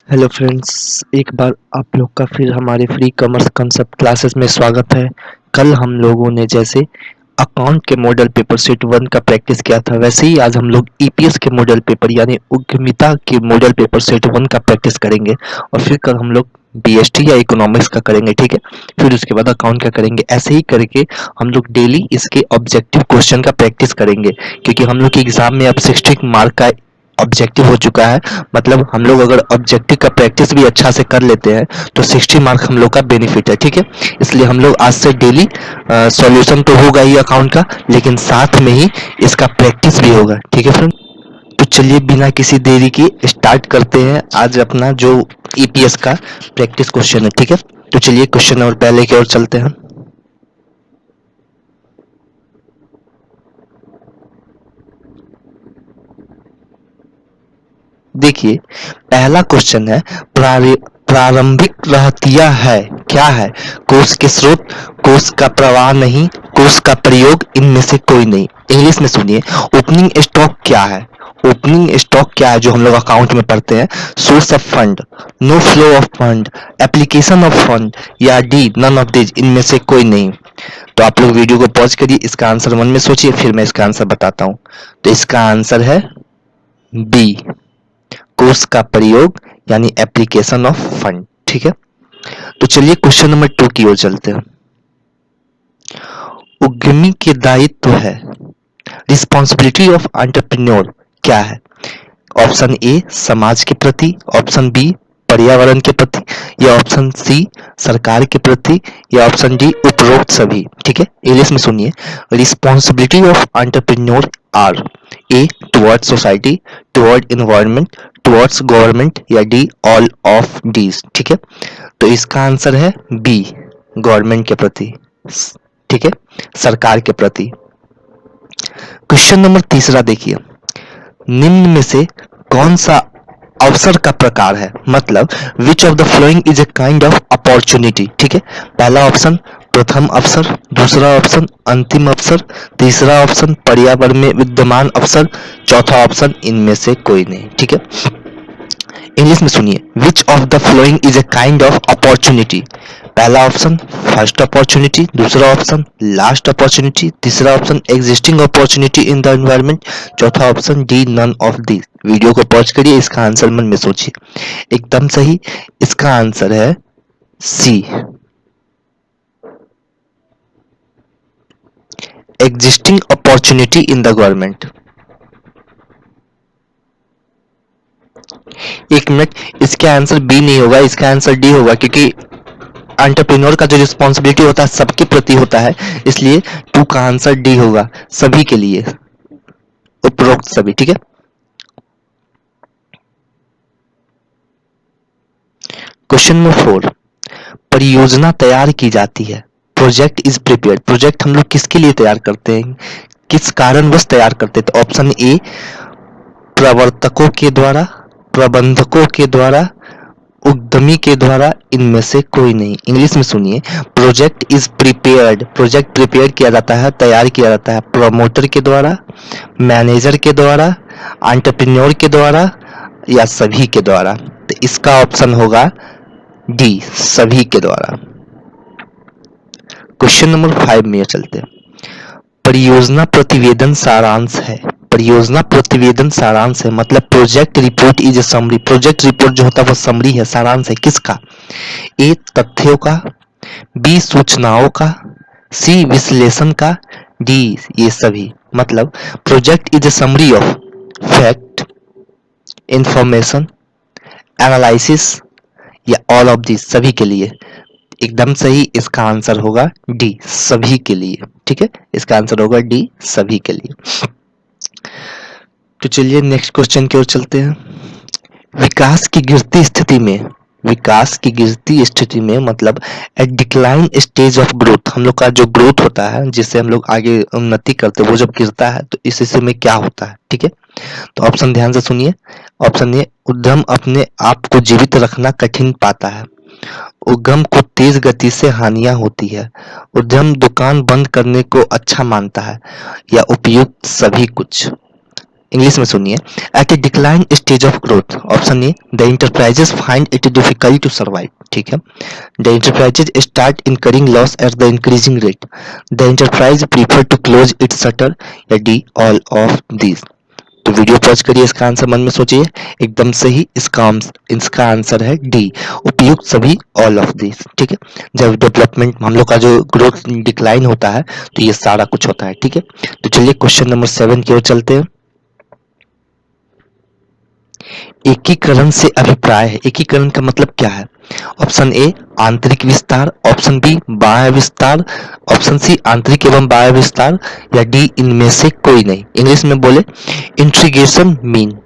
Hello friends, एक बार आप लोग का फिर हमारे फ्री कॉमर्स कंसेप्ट क्लासेस में स्वागत है। कल हम लोगों ने जैसे अकाउंट के मॉडल पेपर सेट वन का प्रैक्टिस किया था, वैसे ही आज हम लोग ईपीएस के मॉडल पेपर यानी उद्यमिता के मॉडल पेपर सेट वन का प्रैक्टिस करेंगे। और फिर कल हम लोग बीएसटी या इकोनॉमिक्स का करेंगे, ठीक है। फिर उसके बाद अकाउंट का करेंगे। ऐसे ही करके हम लोग डेली इसके ऑब्जेक्टिव क्वेश्चन का प्रैक्टिस करेंगे, क्योंकि हम लोग के एग्जाम में अब 60 मार्क का ऑब्जेक्टिव हो चुका है। मतलब हम लोग अगर ऑब्जेक्टिव का प्रैक्टिस भी अच्छा से कर लेते हैं तो 60 मार्क हम लोग का बेनिफिट है, ठीक है। इसलिए हम लोग आज से डेली सॉल्यूशन तो होगा ही अकाउंट का, लेकिन साथ में ही इसका प्रैक्टिस भी होगा, ठीक है फ्रेंड। तो चलिए बिना किसी देरी के स्टार्ट करते हैं आज अपना जो ईपीएस का प्रैक्टिस क्वेश्चन है, ठीक है। तो चलिए क्वेश्चन नंबर पहले की ओर चलते हैं। देखिए, पहला क्वेश्चन है प्रारंभिक रहतिया है क्या है? कोष के स्रोत, कोष का प्रवाह नहीं, कोष का प्रयोग, इनमें से कोई नहीं। इंग्लिश में सुनिए, ओपनिंग स्टॉक क्या है? ओपनिंग स्टॉक क्या है जो हम लोग अकाउंट में पढ़ते हैं? Source of fund, no flow of fund, application of fund, या डी नन ऑफ दिस, इनमें से कोई नहीं। तो आप लोग वीडियो को पॉज करिए, इसका आंसर मन में सोचिए, फिर मैं इसका आंसर बताता हूँ। तो इसका आंसर है बी, कोर्स का प्रयोग यानी एप्लीकेशन ऑफ फंड, ठीक है। तो चलिए क्वेश्चन नंबर 2 की ओर चलते हैं। उद्यमी के दायित्व है, रिस्पॉन्सिबिलिटी ऑफ एंटरप्रेन्योर क्या है? ऑप्शन ए समाज के प्रति, ऑप्शन बी पर्यावरण के प्रति, या ऑप्शन सी सरकार के प्रति, या ऑप्शन डी उपरोक्त सभी, ठीक है। इंग्लिश में सुनिए, responsibility of entrepreneur are A toward society, toward environment, towards government, या डी ऑल ऑफ डीज, ठीक है। तो इसका आंसर है बी, गवर्नमेंट के प्रति, ठीक है, सरकार के प्रति। क्वेश्चन नंबर तीसरा देखिए, निम्न में से कौन सा अवसर का प्रकार है? मतलब विच of the following is a kind of opportunity, ठीक है। पहला ऑप्शन प्रथम अवसर, दूसरा ऑप्शन अंतिम अवसर, तीसरा ऑप्शन पर्यावरण में विद्यमान अवसर, चौथा ऑप्शन इनमें से कोई नहीं, ठीक है। इंग्लिश में सुनिए, which of the following is a kind of opportunity. पहला ऑप्शन फर्स्ट अपॉर्चुनिटी, दूसरा ऑप्शन लास्ट अपॉर्चुनिटी, तीसरा option existing opportunity in the environment, चौथा option D none of this. Video को पॉज करिए, इसका आंसर मन में सोचिए। एकदम सही, इसका आंसर है C, existing opportunity in the government. एक मिनट, इसका आंसर बी नहीं होगा, इसका आंसर डी होगा, क्योंकि एंटरप्रेन्योर का जो रिस्पॉन्सिबिलिटी होता है सबके प्रति होता है, इसलिए टू का आंसर डी होगा, सभी के लिए, उपरोक्त सभी, ठीक है। क्वेश्चन नंबर 4, परियोजना तैयार की जाती है, प्रोजेक्ट इज प्रिपेयर्ड। प्रोजेक्ट हम लोग किसके लिए तैयार करते हैं, किस कारणवश तैयार करते हैं? तो ऑप्शन ए प्रवर्तकों के द्वारा, प्रबंधकों के द्वारा, उद्यमी के द्वारा, इनमें से कोई नहीं। इंग्लिश में सुनिए, project is prepared, project prepare किया जाता है, तैयार किया जाता है प्रमोटर के द्वारा, मैनेजर के द्वारा, एंटरप्रेन्योर के द्वारा, या सभी के द्वारा। तो इसका ऑप्शन होगा डी, सभी के द्वारा। क्वेश्चन नंबर 5 में चलते हैं। परियोजना प्रतिवेदन सारांश है, परियोजना प्रतिवेदन सारांश है, मतलब project report is a summary. Project report जो होता है वो समरी है, सारांश है, किसका? ए तथ्यों का, बी सूचनाओं का, सी विश्लेषण का, डी ये सभी। मतलब project is a summary of fact, information, analysis, या ऑल ऑफ दिस, सभी के लिए। एकदम सही, इसका आंसर होगा डी, सभी के लिए, ठीक है। इसका आंसर होगा डी, सभी के लिए। तो चलिए नेक्स्ट क्वेश्चन की ओर चलते हैं। विकास की गिरती स्थिति में, विकास की गिरती स्थिति में मतलब at decline stage of growth, हम लोग का जो ग्रोथ होता है जिससे हम लोग आगे उन्नति करते हैं, वो जब गिरता है तो इस स्थिति में क्या होता है, ठीक है। तो ऑप्शन ध्यान से सुनिए। ऑप्शन ए, उद्यम अपने आप को जीवित रखना कठिन पाता है, उद्यम को तेज गति से हानियां होती है, उद्यम दुकान बंद करने को अच्छा मानता है, या उपयुक्त सभी कुछ। इंग्लिश में सुनिए। At A decline stage of growth, option A the enterprises find it difficult to survive, ठीक है। The enterprises start incurring loss at the increasing rate, the enterprise prefer to close its shutter, या D all of this. तो video pause करिए, इसका answer मन में सोचिए। एकदम सही इसका आंसर है डी, उपयुक्त सभी, ऑल ऑफ दिस, ठीक है। जब डेवलपमेंट हम लोग का जो ग्रोथ डिक्लाइन होता है तो ये सारा कुछ होता है, ठीक है। तो चलिए क्वेश्चन नंबर 7 की ओर चलते हैं। एकीकरण से अभिप्राय है, एकीकरण का मतलब क्या है? ऑप्शन ए आंतरिक विस्तार, ऑप्शन बी बाह्य विस्तार, ऑप्शन सी आंतरिक एवं बाह्य विस्तार, या डी इनमें से कोई नहीं। इंग्लिश में बोले, integration mean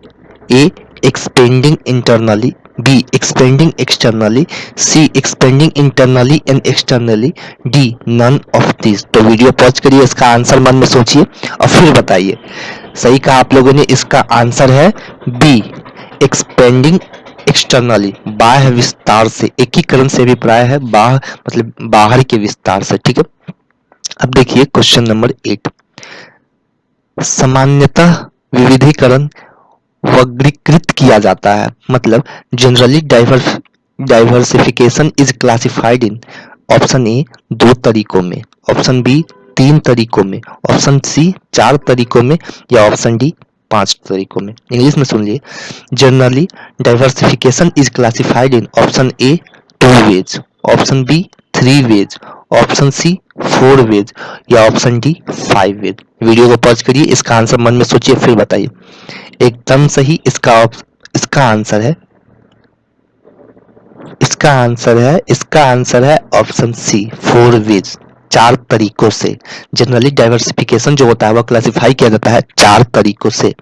A expanding internally, B expanding externally, C expanding internally and externally, D none of this. तो वीडियो पॉज करिए, इसका आंसर मन में सोचिए और फिर बताइए। सही कहा आप लोगों ने, इसका आंसर है बी एक्सपेंडिंग एक्सटर्नली, बाह्य विस्तार से। एकीकरण से अभिप्राय है बाह्य मतलब बाहर के विस्तार से, ठीक है। अब देखिए क्वेश्चन नंबर 8। सामान्यतः विविधीकरण वर्गीकृत किया जाता है, मतलब generally diversification is classified in, option A 2 तरीकों में, ऑप्शन बी 3 तरीकों में, ऑप्शन सी 4 तरीकों में, या ऑप्शन डी 5 तरीकों में। इंग्लिश में सुन लिए। Generally diversification is classified in, option A 2 ways, option B 3 ways, option C 4 ways, या ऑप्शन डी 5 वेज। वीडियो को पॉज करिए, इसका आंसर मन में सोचिए फिर बताइए। एकदम सही, इसका आंसर है ऑप्शन सी 4 वेज, 4 तरीकों से। जनरली डाइवर्सिफिकेशन जो होता है वह क्लासिफाई किया जाता है 4 तरीकों से।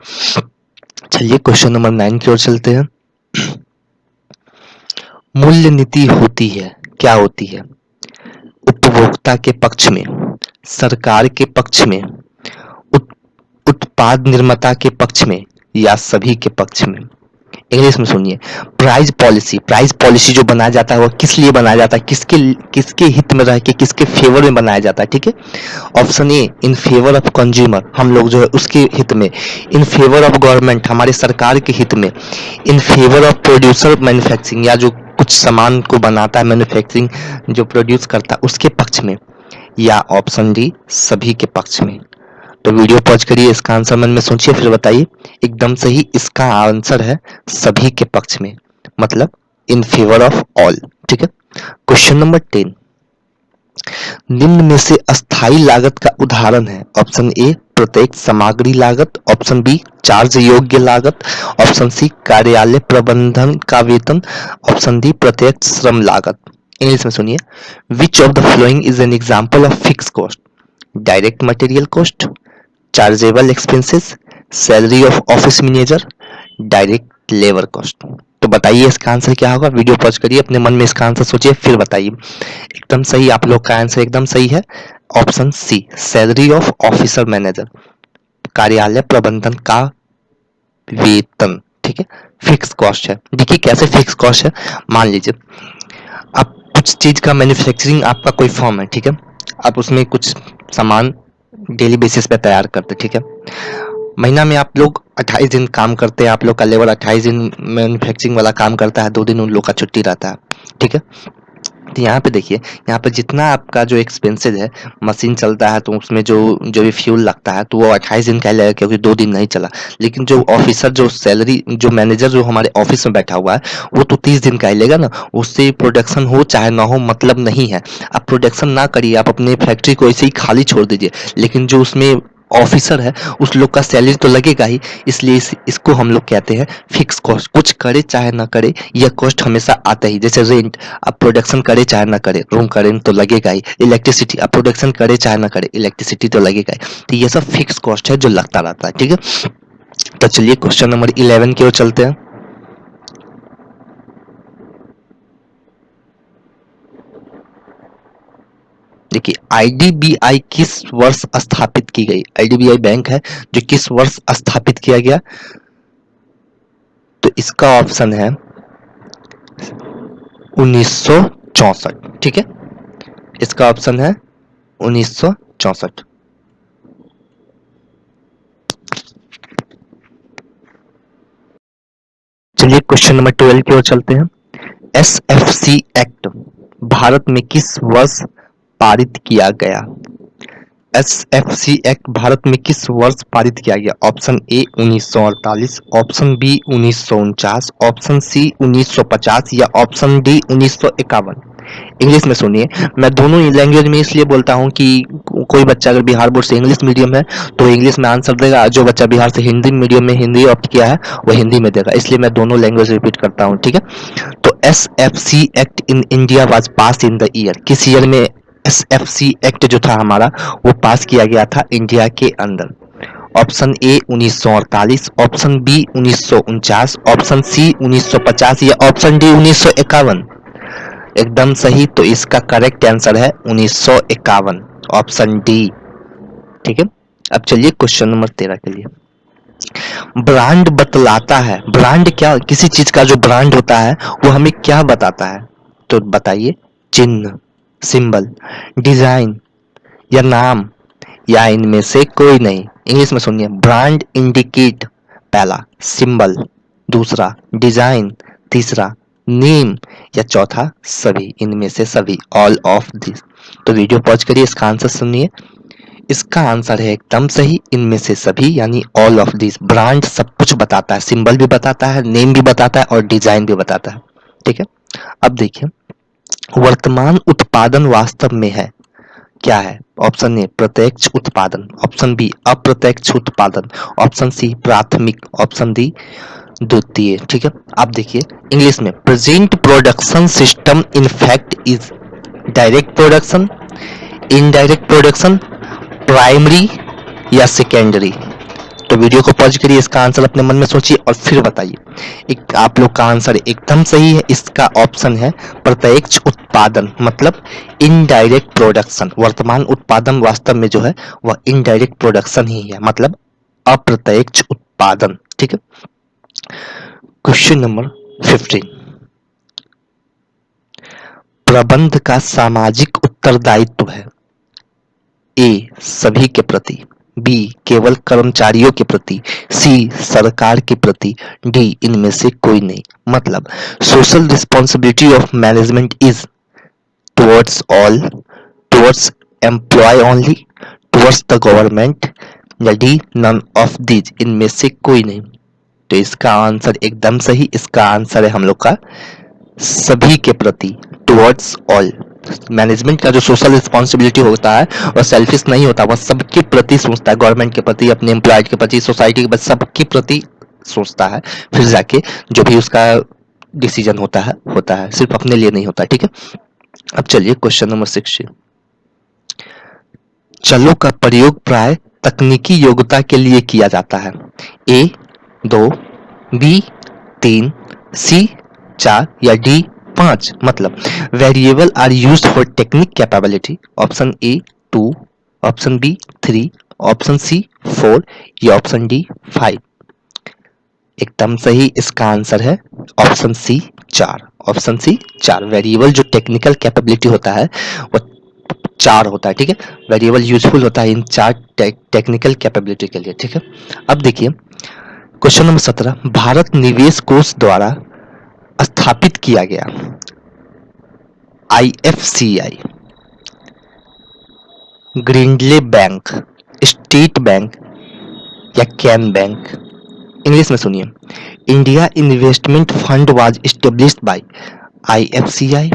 चलिए क्वेश्चन नंबर 9 की ओर चलते हैं। मूल्य नीति होती है, क्या होती है? उपभोक्ता के पक्ष में, सरकार के पक्ष में, उत्पाद निर्माता के पक्ष में, या सभी के पक्ष में? इंग्लिश में सुनिए। प्राइस पॉलिसी जो बनाया जाता है वो किस लिए बनाया जाता है, किसके हित में रह के, किसके फेवर में बनाया जाता है, ठीक है। Option A in favour of consumer, हम लोग जो है उसके हित में, इन फेवर ऑफ गवर्नमेंट, हमारे सरकार के हित में, in favour of producer manufacturing, या जो कुछ सामान को बनाता है मैन्युफैक्चरिंग जो प्रोड्यूस करता है उसके पक्ष में, या ऑप्शन डी सभी के पक्ष में। तो वीडियो पॉज करिए, इसका आंसर मन में सोचिए फिर बताइए। एकदम सही, इसका आंसर है सभी के पक्ष में, मतलब इन फेवर ऑफ ऑल, ठीक है। Question number 10। निम्न में से अस्थाई लागत का उदाहरण है, ऑप्शन ए प्रत्येक सामग्री लागत, ऑप्शन बी चार्ज योग्य लागत, ऑप्शन सी कार्यालय प्रबंधन का वेतन, ऑप्शन डी प्रत्यक्ष श्रम लागत। इंग्लिश में सुनिए। Which of the following is an example of fix cost? Direct material cost, chargeable expenses, salary of office manager, direct labour cost. तो बताइए इसका आंसर क्या होगा। वीडियो पॉज करिए, अपने मन में इसका आंसर सोचिए फिर बताइए। एकदम सही, आप लोग का आंसर एकदम सही है, option C salary of officer manager, कार्यालय प्रबंधन का वेतन, ठीक है। फिक्स कॉस्ट है। देखिए कैसे फिक्स कॉस्ट है। मान लीजिए आप कुछ चीज का मैन्युफैक्चरिंग, आपका कोई फॉर्म है, ठीक है। आप उसमें कुछ सामान डेली बेसिस पे तैयार करते, ठीक है। महीना में आप लोग 28 दिन काम करते हैं, आप लोग का लेबर 28 दिन मैन्युफैक्चरिंग वाला काम करता है, 2 दिन उन लोग का छुट्टी रहता है, ठीक है। तो यहाँ पे देखिए, यहाँ पे जितना आपका जो एक्सपेंसेस है, मशीन चलता है तो उसमें जो जो भी फ्यूल लगता है तो वो 28 दिन का ही लगेगा, क्योंकि 2 दिन नहीं चला। लेकिन जो ऑफिसर, जो सैलरी, जो मैनेजर जो हमारे ऑफिस में बैठा हुआ है, वो तो 30 दिन का ही लेगा ना। उससे प्रोडक्शन हो चाहे ना हो मतलब नहीं है। आप प्रोडक्शन ना करिए, आप अपने फैक्ट्री को ऐसे ही खाली छोड़ दीजिए, लेकिन जो उसमें ऑफिसर है उस लोग का सैलरी तो लगेगा ही। इसलिए इसको हम लोग कहते हैं फिक्स कॉस्ट। कुछ करे चाहे ना करे, यह कॉस्ट हमेशा आता ही। जैसे रेंट, आप प्रोडक्शन करे चाहे ना करे, रूम का रेंट तो लगेगा ही। इलेक्ट्रिसिटी, आप प्रोडक्शन करे चाहे ना करे, इलेक्ट्रिसिटी तो लगेगा ही। तो ये सब फिक्स कॉस्ट है जो लगता रहता है, ठीक है। तो चलिए क्वेश्चन नंबर 11 की ओर चलते हैं। देखिए आईडीबीआई किस वर्ष स्थापित की गई? आईडीबीआई बैंक है जो किस वर्ष स्थापित किया गया? तो इसका ऑप्शन है 1964, ठीक है। इसका ऑप्शन है 1964। क्वेश्चन नंबर 12 की ओर चलते हैं। एसएफसी एक्ट भारत में किस वर्ष पारित किया गया? एसएफसी एक्ट भारत में किस वर्ष पारित किया गया? Option A 1948, option B 1949, option C 1950 या ऑप्शन डी 1951। इंग्लिश में सुनिए। मैं दोनों लैंग्वेज में इसलिए बोलता हूँ कि कोई बच्चा अगर बिहार बोर्ड से इंग्लिश मीडियम है तो इंग्लिश में आंसर देगा, जो बच्चा बिहार से हिंदी मीडियम में हिंदी ऑप्ट किया है वो हिंदी में देगा, इसलिए मैं दोनों लैंग्वेज रिपीट करता हूँ। ठीक है, तो SFC act in India was pass in the year, किस ईयर में एसएफसी एक्ट जो था हमारा वो पास किया गया था इंडिया के अंदर? Option A 1948, option B 1949, option C 1950 या ऑप्शन डी 1951। एकदम सही, तो इसका करेक्ट आंसर है 1951, ऑप्शन डी। ठीक है, अब चलिए क्वेश्चन नंबर 13 के लिए। ब्रांड बतलाता है, ब्रांड क्या, किसी चीज का जो ब्रांड होता है वो हमें क्या बताता है? तो बताइए, चिन्ह, सिंबल, डिजाइन या नाम या इनमें से कोई नहीं। इंग्लिश में सुनिए। ब्रांड इंडिकेट, पहला सिंबल, दूसरा डिजाइन, तीसरा नेम या चौथा सभी, इनमें से सभी, ऑल ऑफ दिस। तो वीडियो पॉज करिए, इसका आंसर सुनिए। इसका आंसर है एकदम सही, इनमें से सभी यानी ऑल ऑफ दिस। ब्रांड सब कुछ बताता है, सिंबल भी बताता है, नेम भी बताता है और डिजाइन भी बताता है। ठीक है, अब देखिए, वर्तमान उत्पादन वास्तव में है क्या है? ऑप्शन ए प्रत्यक्ष उत्पादन, ऑप्शन बी अप्रत्यक्ष उत्पादन, ऑप्शन सी प्राथमिक, ऑप्शन डी द्वितीय। ठीक है, आप देखिए इंग्लिश में, present production system in fact is direct production, indirect production, primary या सेकेंडरी। तो वीडियो को पॉज करिए, इसका आंसर अपने मन में सोचिए और फिर बताइए। एक आप लोग का आंसर एकदम सही है, इसका ऑप्शन है प्रत्यक्ष उत्पादन, मतलब इनडायरेक्ट प्रोडक्शन। वर्तमान उत्पादन वास्तव में जो है वह इनडायरेक्ट प्रोडक्शन ही है, मतलब अप्रत्यक्ष उत्पादन। ठीक है, क्वेश्चन नंबर 15। प्रबंध का सामाजिक उत्तरदायित्व है ए सभी के प्रति, बी केवल कर्मचारियों के प्रति, सी सरकार के प्रति, डी इनमें से कोई नहीं। मतलब social responsibility of management is towards all, towards employ only, towards the government या डी नन ऑफ दीज, इनमें से कोई नहीं। तो इसका आंसर एकदम सही, इसका आंसर है हम लोग का सभी के प्रति, टुवर्ड्स ऑल। मैनेजमेंट का जो सोशल रिस्पॉन्सिबिलिटी होता है वह सेल्फिश नहीं होता, वह सबके प्रति सोचता है, गवर्नमेंट के प्रति, अपने एम्प्लॉयड के प्रति, सोसाइटी के प्रति, सबके प्रति सोचता है। फिर जाके जो भी उसका डिसीजन होता है, सिर्फ अपने लिए नहीं होता। ठीक है, अब चलिए क्वेश्चन नंबर 16। चलों का प्रयोग प्राय तकनीकी योग्यता के लिए किया जाता है। ए 2, बी 3, सी 4 या डी 5। मतलब variable are used for technique capability. Option A 2, option B 3, option C 4 या ऑप्शन डी 5। एकदम सही, इसका आंसर है option C 4। Option C 4। Variable जो टेक्निकल कैपेबिलिटी होता है वो 4 होता है। ठीक है, वेरिएबल यूजफुल होता है इन 4 टेक्निकल कैपेबिलिटी के लिए। ठीक है, अब देखिए क्वेश्चन नंबर 17। भारत निवेश कोष द्वारा स्थापित किया गया IFCI, Grindlay bank, state bank या कैन बैंक। इंग्लिश में सुनिए। India investment fund was established by IFCI,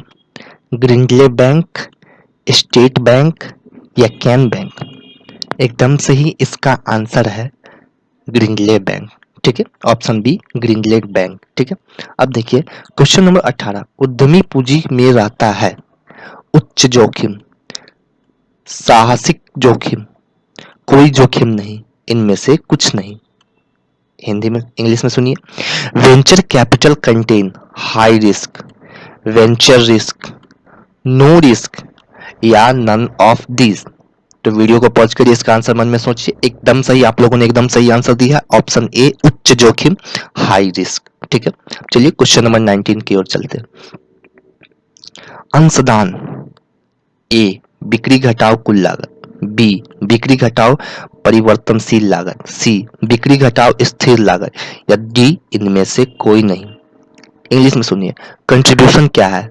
Grindlay bank, state bank या कैन बैंक। एकदम सही, इसका आंसर है ग्रिंडले बैंक। ठीक है, ऑप्शन बी ग्रीनलैंड बैंक। ठीक है, अब देखिए क्वेश्चन नंबर 18। उद्यमी पूंजी में रहता है उच्च जोखिम, साहसिक जोखिम, कोई जोखिम नहीं, इनमें से कुछ नहीं। हिंदी में, इंग्लिश में सुनिए। Venture capital contain high risk, venture risk, no risk या नन ऑफ दिस। तो वीडियो को पॉज करिए, इसका आंसर मन में सोचिए। एकदम सही, आप लोगों ने एकदम सही आंसर दिया, ऑप्शन ए उच्च जोखिम, हाई रिस्क। ठीक है, चलिए क्वेश्चन नंबर 19 की ओर चलते हैं। अंशदान ए बिक्री घटाव कुल लागत, बी बिक्री घटाव परिवर्तनशील लागत, सी बिक्री घटाव स्थिर लागत या डी इनमें से कोई नहीं। इंग्लिश में सुनिए, कंट्रीब्यूशन क्या है?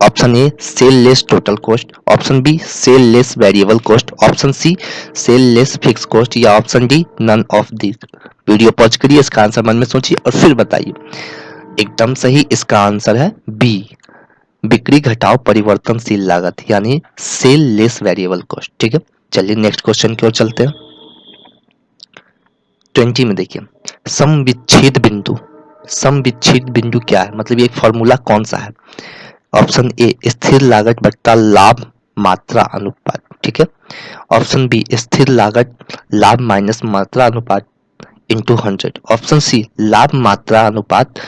Option A sale less total cost, option B sale less variable cost, option C sale less fix cost, या option D none of this. Video pause करिए, इसका आंसर मन में सोचिए और फिर बताइए। एकदम सही इसका आंसर है बी, बिक्री घटाओ परिवर्तनशील लागत यानी सेल लेस वेरिएबल कॉस्ट। ठीक है, चलिए नेक्स्ट क्वेश्चन की ओर चलते हैं। 20 में देखिए, समविच्छेद बिंदु, समविच्छेद बिंदु क्या है, मतलब ये एक फॉर्मूला कौन सा है? ऑप्शन ए स्थिर लागत बट्टा लाभ मात्रा अनुपात, ठीक है। ऑप्शन बी स्थिर लागत लाभ माइनस मात्रा अनुपात इंटू 100। ऑप्शन सी लाभ मात्रा अनुपात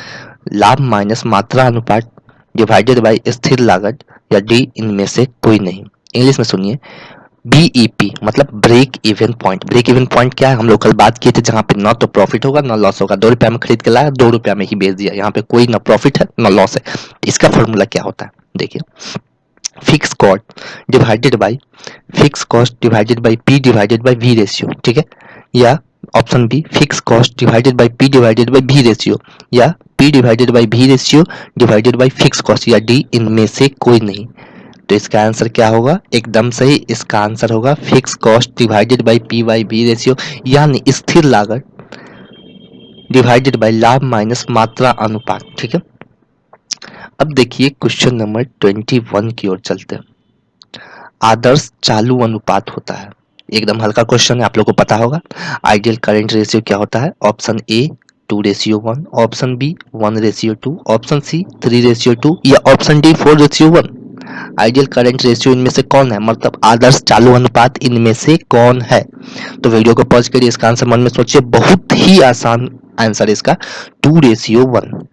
लाभ माइनस मात्रा अनुपात डिवाइडेड बाय स्थिर लागत, या डी इनमें से कोई नहीं। इंग्लिश में सुनिए, बीईपी मतलब break even point. Break even point क्या है? हम लोग कल बात किए थे, जहां पे ना तो प्रॉफिट होगा ना लॉस होगा। 2 रुपया में खरीद के लाया, 2 रुपया में ही बेच दिया, यहाँ पे कोई ना प्रॉफिट है ना लॉस है। इसका फॉर्मूला क्या होता है देखिए, fix cost divided by fix cost divided by P divided by V ratio, ठीक है। या option B fix cost divided by P divided by V ratio, या P divided by V ratio divided by fix cost, या D इनमें से कोई नहीं। तो इसका आंसर क्या होगा? एकदम सही इसका आंसर होगा fix cost divided by P by V ratio, यानी स्थिर लागत डिवाइडेड बाय लाभ माइनस मात्रा अनुपात। ठीक है, अब देखिए क्वेश्चन नंबर 21 की ओर चलते हैं। आदर्श चालू अनुपात होता है, एकदम हल्का क्वेश्चन है, आप लोगों को पता होगा। आइडियल करंट रेशियो क्या होता है? Option A 2:1, option B 1:2, option C 3:2, या option D 4:1। Ideal current ratio इनमें से कौन है, मतलब आदर्श चालू अनुपात इनमें से कौन है? तो वीडियो को पॉज करिए, इसका आंसर मन में सोचिए। बहुत ही आसान आंसर है इसका, 2:1।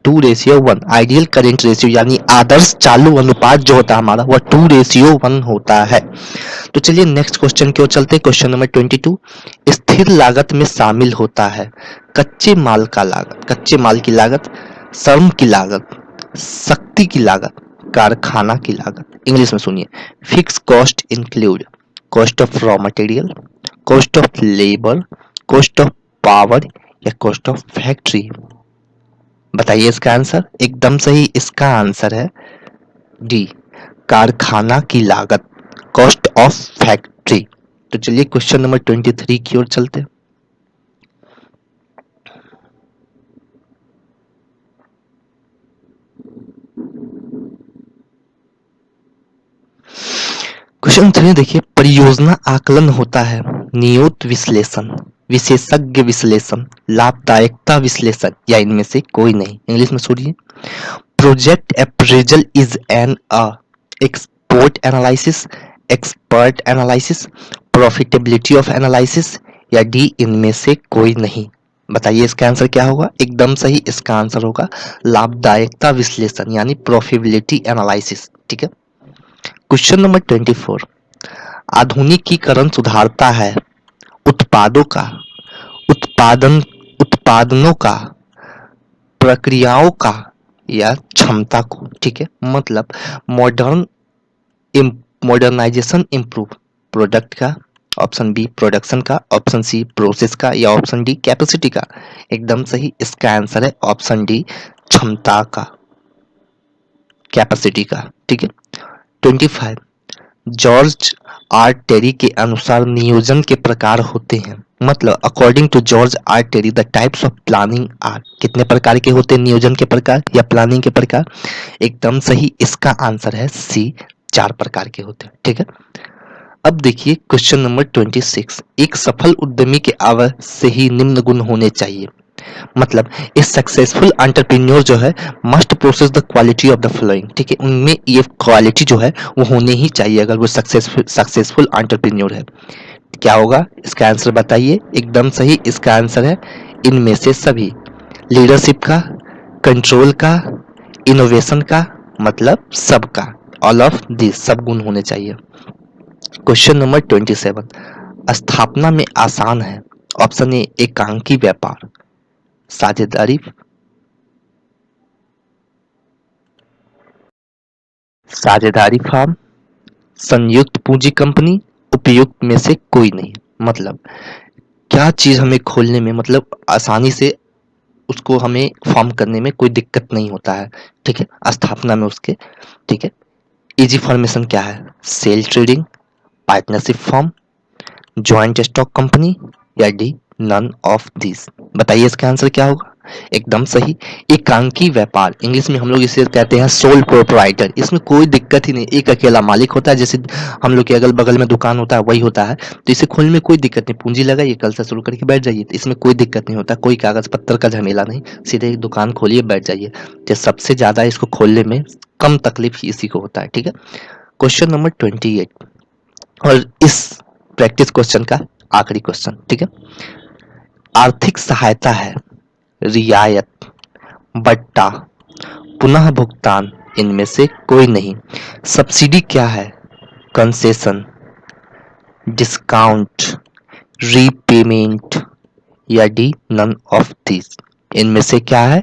2:1 आइडियल करंट रेशियो यानी आदर्श चालू अनुपात जो होता है हमारा, वह 2:1 होता है। तो चलिए नेक्स्ट क्वेश्चन की ओर चलते हैं। क्वेश्चन नंबर 22, स्थिर लागत में शामिल होता है कच्चे माल का लागत, कच्चे माल की लागत, श्रम की लागत, शक्ति की लागत, कारखाना की लागत। इंग्लिश में सुनिए, fix cost include cost of raw material, cost of labour, cost of power, या कॉस्ट ऑफ फैक्ट्री। बताइए इसका आंसर। एकदम सही इसका आंसर है डी, कारखाना की लागत, कॉस्ट ऑफ फैक्ट्री। तो चलिए क्वेश्चन नंबर 23 की ओर चलते हैं। क्वेश्चन 3 देखिए, परियोजना आकलन होता है नियोत विश्लेषण, विशेषज्ञ विश्लेषण, लाभदायकता विश्लेषण, या इनमें से कोई नहीं। इंग्लिश में सुनिए, project appraisal is an export analysis, expert analysis, profitability of analysis, या डी इनमें से कोई नहीं। बताइए इसका आंसर क्या होगा? एकदम सही इसका आंसर होगा लाभदायकता विश्लेषण यानी प्रॉफिटेबिलिटी एनालिसिस। ठीक है, क्वेश्चन नंबर 24, आधुनिकीकरण सुधारता है उत्पादों का उत्पादन उत्पादनों का, प्रक्रियाओं का, या क्षमता को। ठीक है, मतलब मॉडर्न मॉडर्नाइजेशन इम्प्रूव प्रोडक्ट का, ऑप्शन बी प्रोडक्शन का, ऑप्शन सी प्रोसेस का, या ऑप्शन डी कैपेसिटी का। एकदम सही इसका आंसर है ऑप्शन डी, क्षमता का, कैपेसिटी का। ठीक है, 25, जॉर्ज आर टेरी के अनुसार नियोजन के प्रकार होते हैं, मतलब according to George R Terry the types of planning are. कितने प्रकार के होते हैं नियोजन के प्रकार या प्लानिंग के प्रकार? एकदम सही इसका आंसर है सी, 4 प्रकार के होते हैं। ठीक है, अब देखिए क्वेश्चन नंबर 26, एक सफल उद्यमी के अवश्य ही निम्न गुण होने चाहिए, मतलब ए सक्सेसफुल एंटरप्रेन्योर जो है must process the quality of the following. ठीक है, उनमें ये क्वालिटी जो है वो होने ही चाहिए अगर वो सक्सेसफुल एंटरप्रेन्योर है। क्या होगा इसका आंसर बताइए? एकदम सही इसका आंसर है इनमें से सभी, लीडरशिप का, कंट्रोल का, इनोवेशन का, मतलब सबका, ऑल ऑफ दिस सब गुण होने चाहिए। क्वेश्चन नंबर 27, स्थापना में आसान है। ऑप्शन ए एकांकी व्यापार, साझेदारी साझेदारी फार्म, संयुक्त पूंजी कंपनी, उपयुक्त में से कोई नहीं। मतलब क्या चीज हमें खोलने में मतलब आसानी से उसको हमें फॉर्म करने में कोई दिक्कत नहीं होता है, ठीक है, स्थापना में उसके, ठीक है। इजी फॉर्मेशन क्या है? Sole trading, partnership form, joint stock company, या डी नन ऑफ दिस। बताइए इसका आंसर क्या होगा? एकदम सही, एकांकी व्यापार, इंग्लिश में हम लोग इसे कहते हैं सोल प्रोप्राइटर। इसमें कोई दिक्कत ही नहीं, एक अकेला मालिक होता है, जैसे हम लोग के अगल बगल में दुकान होता है वही होता है। तो इसे खोलने में कोई दिक्कत नहीं, पूंजी लगाइए, कल से शुरू करके बैठ जाइए, तो इसमें कोई दिक्कत नहीं होता, कोई कागज पत्तर का झमेला नहीं, सीधे दुकान खोलिए बैठ जाइए। तो सबसे ज्यादा इसको खोलने में कम तकलीफ ही इसी को होता है, ठीक है। क्वेश्चन नंबर 28, और इस प्रैक्टिस क्वेश्चन का आखिरी क्वेश्चन, ठीक है। आर्थिक सहायता है, रियायत, बट्टा, पुनः भुगतान, इनमें से कोई नहीं। सब्सिडी क्या है? कंसेशन, डिस्काउंट, रीपेमेंट, या डी नन ऑफ दिस। इनमें से क्या है?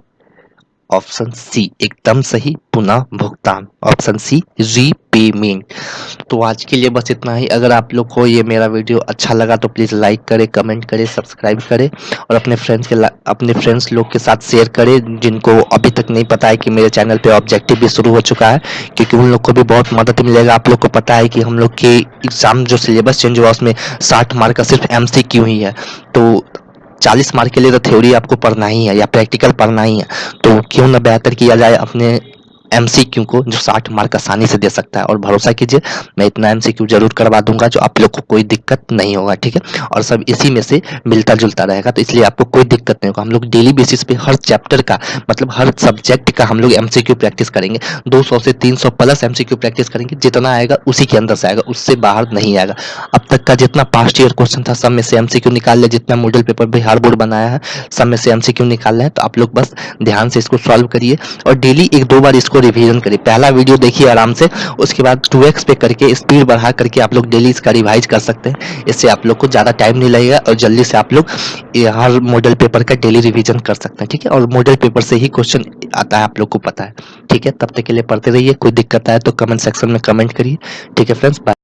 ऑप्शन सी एकदम सही, पुनः भुगतान, ऑप्शन सी रीपेमेंट। तो आज के लिए बस इतना ही। अगर आप लोग को ये मेरा वीडियो अच्छा लगा तो प्लीज़ लाइक करें, कमेंट करें, सब्सक्राइब करें, और अपने फ्रेंड्स लोग के साथ शेयर करें जिनको अभी तक नहीं पता है कि मेरे चैनल पे ऑब्जेक्टिव भी शुरू हो चुका है, क्योंकि उन लोग को भी बहुत मदद मिलेगा। आप लोग को पता है कि हम लोग के एग्जाम जो सिलेबस चेंज हुआ उसमें 60 मार्क का सिर्फ MCQ ही है, तो 40 मार्क के लिए तो थ्योरी आपको पढ़ना ही है या प्रैक्टिकल पढ़ना ही है। तो क्यों ना बेहतर किया जाए अपने MCQ को, जो 60 मार्क आसानी से दे सकता है। और भरोसा कीजिए मैं इतना MCQ जरूर करवा दूंगा जो आप लोग को कोई दिक्कत नहीं होगा, ठीक है। और सब इसी में से मिलता जुलता रहेगा, तो इसलिए आपको कोई दिक्कत नहीं होगा। हम लोग डेली बेसिस पे हर चैप्टर का, मतलब हर सब्जेक्ट का हम लोग MCQ प्रैक्टिस करेंगे। 200 से 300 प्लस MCQ प्रैक्टिस करेंगे, जितना आएगा उसी के अंदर से आएगा, उससे बाहर नहीं आएगा। अब तक का जितना पास्ट ईयर क्वेश्चन था सब में से MCQ निकाल ले, जितना मॉडल पेपर बिहार बोर्ड बनाया है सब में से MCQ निकाल रहे हैं। तो आप लोग बस ध्यान से इसको सॉल्व करिए और डेली 1-2 बार इसको रिवीजन करिए। पहला वीडियो देखिए आराम से, उसके बाद 2x पे करके स्पीड बढ़ा करके आप लोग डेली इसका रिवाइज कर सकते हैं। इससे आप लोग को ज़्यादा टाइम नहीं लगेगा और जल्दी से आप लोग हर मॉडल पेपर का डेली रिवीजन कर सकते हैं, ठीक है। और मॉडल पेपर से ही क्वेश्चन आता है, आप लोग को पता है, ठीक है। तब तक के लिए पढ़ते रहिए, कोई दिक्कत आए तो कमेंट सेक्शन में कमेंट करिए, ठीक है फ्रेंड्स।